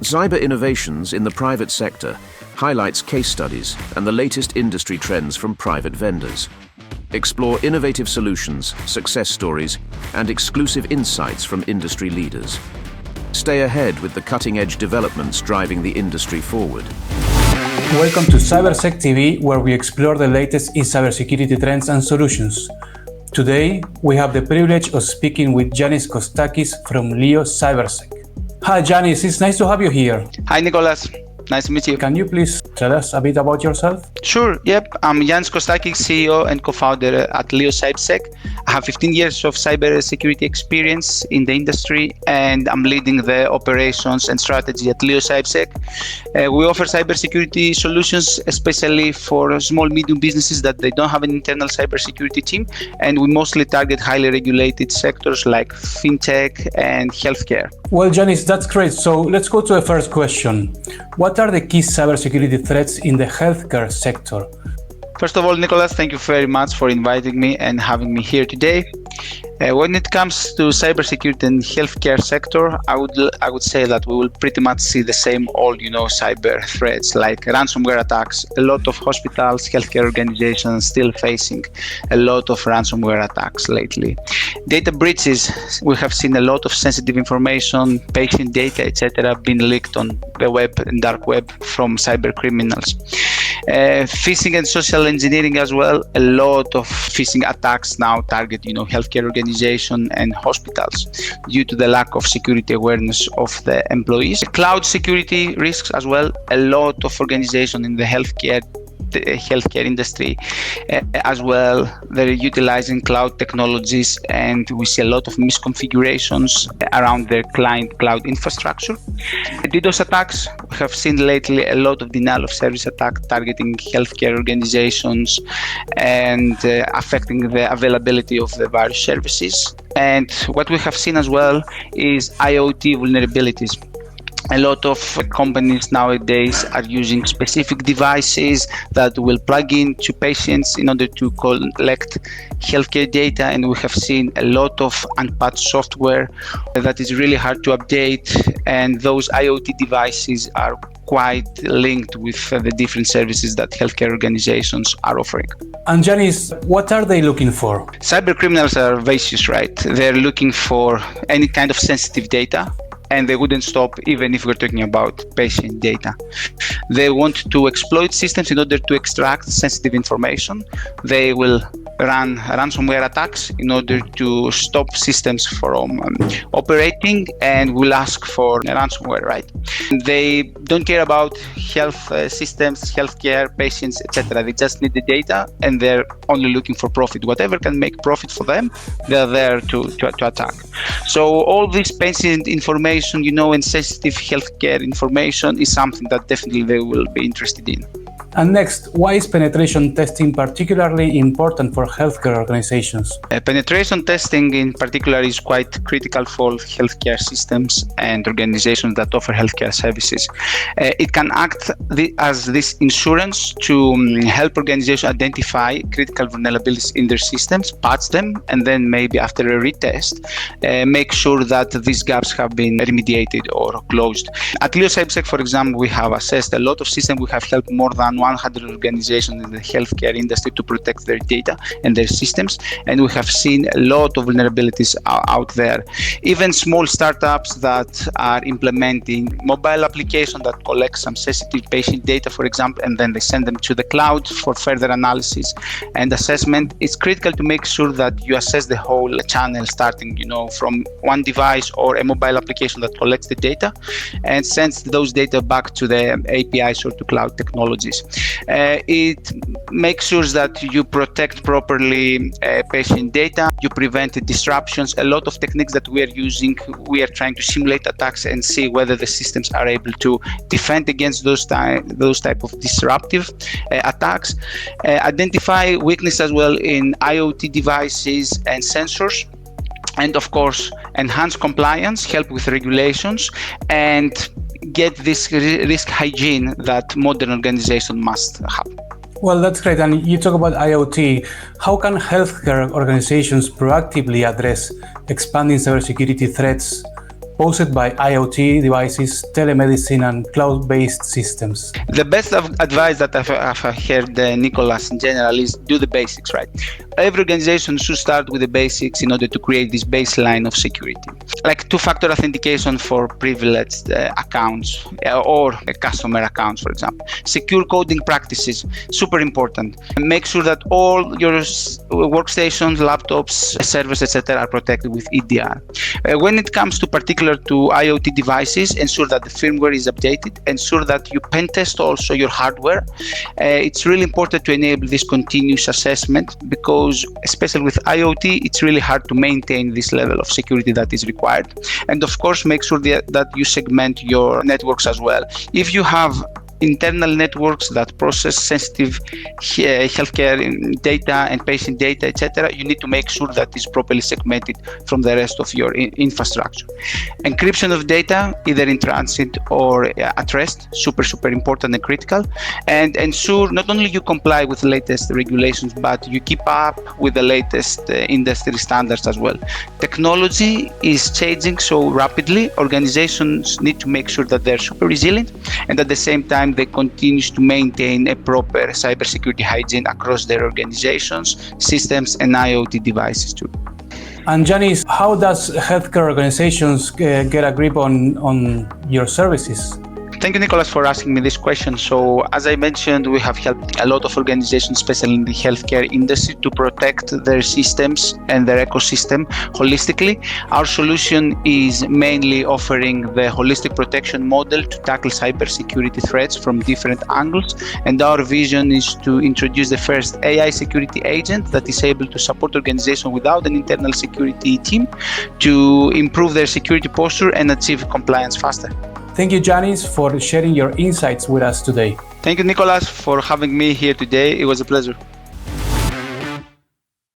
Cyber Innovations in the Private Sector highlights case studies and the latest industry trends from private vendors. Explore innovative solutions, success stories, and exclusive insights from industry leaders. Stay ahead with the cutting-edge developments driving the industry forward. Welcome to CyberSec TV, where we explore the latest in cybersecurity trends and solutions. Today, we have the privilege of speaking with Giannis Kostakis from Leo CyberSec. Hi, Giannis. It's nice to have you here. Hi, Nicholas. Nice to meet you. Can you please tell us a bit about yourself? Sure. Yep. I'm Giannis Kostakis, CEO and co-founder at Leo CyberSec. I have 15 years of cybersecurity experience in the industry, and I'm leading the operations and strategy at Leo CyberSec. We offer cybersecurity solutions, especially for small, medium businesses that they don't have an internal cybersecurity team, and we mostly target highly regulated sectors like fintech and healthcare. Well, Giannis, that's great. So let's go to the first question. What are the key cybersecurity threats in the healthcare sector? First of all, Nicholas, thank you very much for inviting me and having me here today. When it comes to cybersecurity and healthcare sector, I would say that we will pretty much see the same old, cyber threats like ransomware attacks. A lot of hospitals, healthcare organizations still facing a lot of ransomware attacks lately. Data breaches, we have seen a lot of sensitive information, patient data, etc., being leaked on the web and dark web from cybercriminals. Phishing and social engineering as well. A lot of phishing attacks now target, healthcare organizations and hospitals due to the lack of security awareness of the employees. Cloud security risks as well. A lot of organizations in the healthcare industry as well, they're utilizing cloud technologies, and we see a lot of misconfigurations around their client cloud infrastructure. DDoS attacks, we have seen lately a lot of denial of service attacks targeting healthcare organizations and affecting the availability of the various services. And what we have seen as well is IoT vulnerabilities. A lot of companies nowadays are using specific devices that will plug into patients in order to collect healthcare data, and we have seen a lot of unpatched software that is really hard to update, and those IoT devices are quite linked with the different services that healthcare organizations are offering. And Giannis, what are they looking for? Cybercriminals are vicious, right? They're looking for any kind of sensitive data, and they wouldn't stop even if we're talking about patient data. They want to exploit systems in order to extract sensitive information. They will run ransomware attacks in order to stop systems from operating, and will ask for ransomware, right? They don't care about health systems, healthcare, patients, etc. They just need the data, and they're only looking for profit. Whatever can make profit for them, they're there to attack. So all this patient information, and sensitive healthcare information is something that definitely they will be interested in. And next, why is penetration testing particularly important for healthcare organizations? Penetration testing in particular is quite critical for healthcare systems and organizations that offer healthcare services. It can act as this insurance to help organizations identify critical vulnerabilities in their systems, patch them, and then maybe after a retest, make sure that these gaps have been remediated or closed. At Leo CyberSec, for example, we have assessed a lot of systems. We have helped more than 100 organizations in the healthcare industry to protect their data and their systems, and we have seen a lot of vulnerabilities out there. Even small startups that are implementing mobile applications that collect some sensitive patient data, for example, and then they send them to the cloud for further analysis and assessment. It's critical to make sure that you assess the whole channel, starting from one device or a mobile application that collects the data and sends those data back to the APIs or to cloud technologies. It makes sure that you protect properly patient data, you prevent disruptions. A lot of techniques that we are using, we are trying to simulate attacks and see whether the systems are able to defend against those type of disruptive attacks. Identify weakness as well in IoT devices and sensors. And of course, enhance compliance, help with regulations, and get this risk hygiene that modern organizations must have. Well, that's great. And you talk about IoT. How can healthcare organizations proactively address expanding cybersecurity threats posed by IoT devices, telemedicine, and cloud-based systems? The best advice that I've heard, Nicholas, in general, is do the basics, right? Every organization should start with the basics in order to create this baseline of security. Like two-factor authentication for privileged accounts or customer accounts, for example. Secure coding practices, super important. Make sure that all your workstations, laptops, servers, etc. are protected with EDR. When it comes to particular to IoT devices, ensure that the firmware is updated. Ensure that you pen test also your hardware. It's really important to enable this continuous assessment because especially with IoT, it's really hard to maintain this level of security that is required. And of course, make sure that you segment your networks as well. If you have internal networks that process sensitive healthcare data and patient data, etc., you need to make sure that it's properly segmented from the rest of your infrastructure. Encryption of data, either in transit or at rest, super important and critical. And ensure not only you comply with the latest regulations, but you keep up with the latest industry standards as well. Technology is changing so rapidly. Organizations need to make sure that they're super resilient, and at the same time, they continue to maintain a proper cybersecurity hygiene across their organizations, systems, and IoT devices too. And Giannis, how does healthcare organizations get a grip on your services? Thank you, Nicholas, for asking me this question. So, as I mentioned, we have helped a lot of organizations, especially in the healthcare industry, to protect their systems and their ecosystem holistically. Our solution is mainly offering the holistic protection model to tackle cybersecurity threats from different angles. And our vision is to introduce the first AI security agent that is able to support organizations without an internal security team to improve their security posture and achieve compliance faster. Thank you, Giannis, for sharing your insights with us today. Thank you, Nicholas, for having me here today. It was a pleasure.